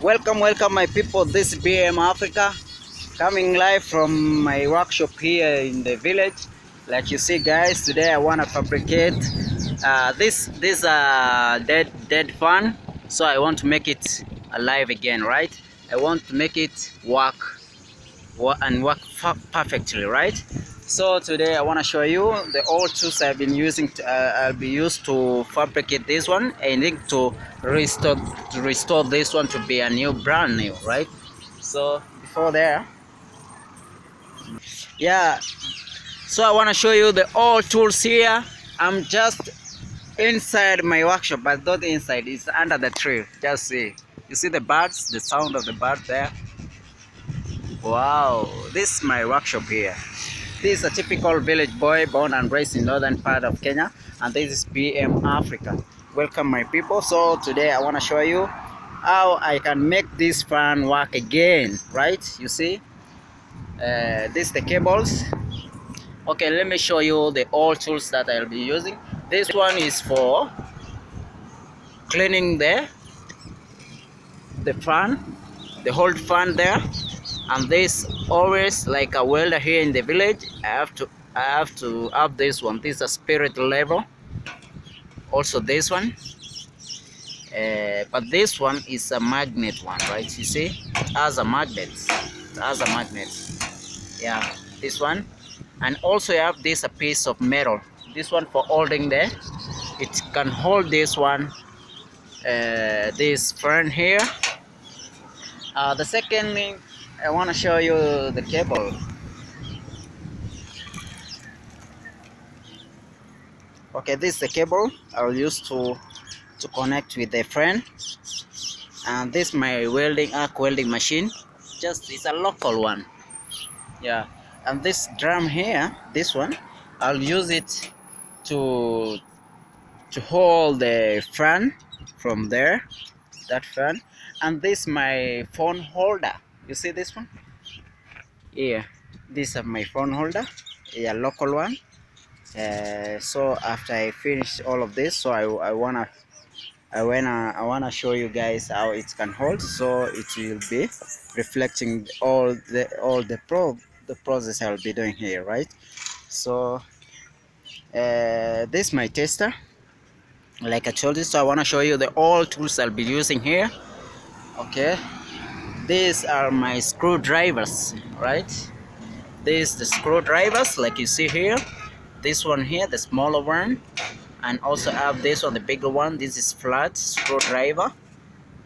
Welcome my people. This is BM Africa coming live from my workshop here in the village. Like you see, guys, today I want to fabricate this dead fan. So I want to make it alive again, right? I want to make it work perfectly, right? So today I want to show you the old tools I've been using I'll be used to fabricate this one. I need to restore this one to be a brand new, right? So before there, yeah, so I want to show you the old tools here. I'm just inside my workshop, but not inside, it's under the tree. Just see, you see the birds, the sound of the bird there. Wow, this is my workshop here. This is a typical village boy born and raised in northern part of Kenya, and this is BM Africa. Welcome my people. So today I want to show you how I can make this fan work again, right? You see, this the cables. Okay, let me show you the old tools that I'll be using. This one is for cleaning the fan, the whole fan there. And this always, like a welder here in the village, I have to have this one. This is a spirit level. Also this one, but this one is a magnet one, right? You see, it has a magnet. It has a magnet. Yeah, this one. And also you have this a piece of metal. This one for holding there. It can hold this one. This fan here. The second thing, I want to show you the cable. Okay, this is the cable I'll use to connect with the fan. And this is my arc welding machine. Just it's a local one. Yeah. And this drum here, this one, I'll use it to hold the fan from there, that fan. And this is my phone holder. You see this one? Yeah, this is my phone holder, a local one. So after I finish all of this, so I wanna show you guys how it can hold, so it will be reflecting all the process I'll be doing here, right? So this is my tester, like I told you. So I want to show you the all tools I'll be using here. Okay, these are my screwdrivers, right? These the screwdrivers, like you see here. This one here, the smaller one, and also have this one, the bigger one. This is flat screwdriver,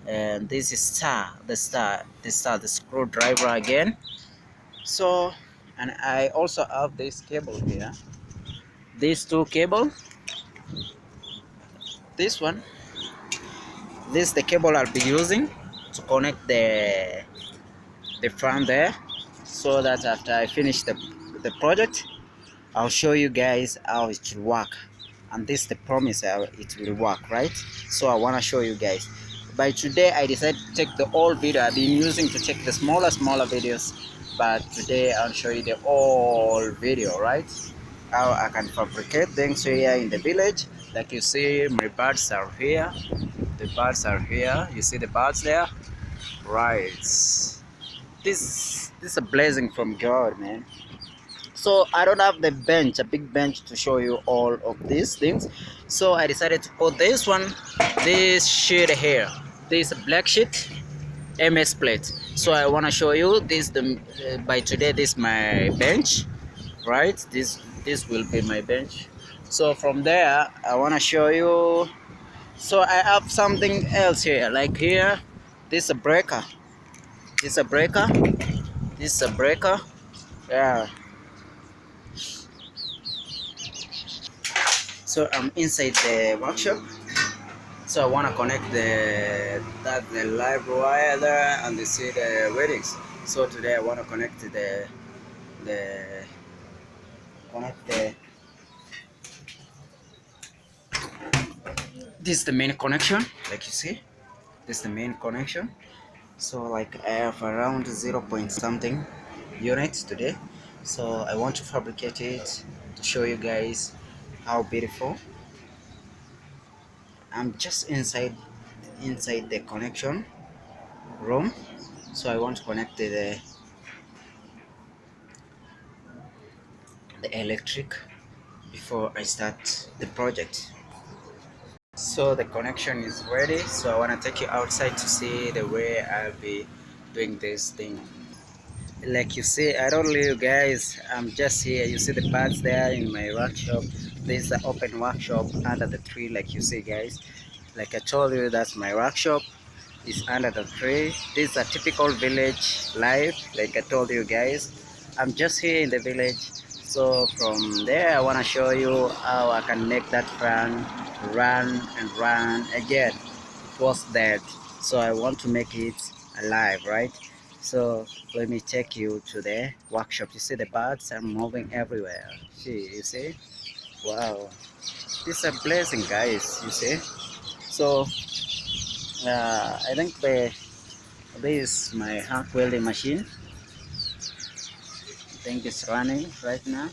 and this is the screwdriver again. So, and I also have this cable here. These two cable. This one. This is the cable I'll be using to connect the fan there, so that after I finish the project, I'll show you guys how it will work. And this is the promise how it will work, right? So I want to show you guys. By today I decided to take the whole video I've been using to take the smaller videos, but today I'll show you the whole video, right? How I can fabricate things here in the village. Like you see, my birds are here. The birds are here. You see the birds there, right? This is a blessing from God, man. So I don't have the bench, a big bench, to show you all of these things. So I decided to put this one, this sheet here. This black sheet, MS plate. So I want to show you this. By today, this is my bench, right? This will be my bench. So from there, I want to show you. So I have something else here, like here. This is a breaker. This is a breaker. This is a breaker. Yeah. So I'm inside the workshop. So I want to connect the live wire there, and you see the weldings. So today I want to connect this is the main connection, like you see. This is the main connection. So like I have around 0 point something units today. So I want to fabricate it to show you guys how beautiful. I'm just inside the connection. room. So I want to connect the electric before I start the project. So the connection is ready, so I want to take you outside to see the way I'll be doing this thing. Like you see, I don't know you guys, I'm just here. You see the parts there in my workshop. This is the open workshop under the tree, like you see guys. Like I told you, that's my workshop. It's under the tree. This is a typical village life, like I told you guys. I'm just here in the village. So from there I want to show you how I can make that fan run and run again. It was dead, so I want to make it alive, right? So let me take you to the workshop. You see the birds are moving everywhere. See, you see? Wow, this is a blessing guys, you see. So I think this is my arc welding machine. I think it's running right now.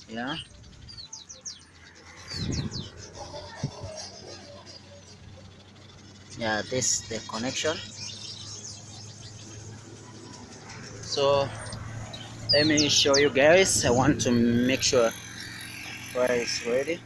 Yeah, yeah, this the connection. So let me show you guys. I want to make sure fire is ready.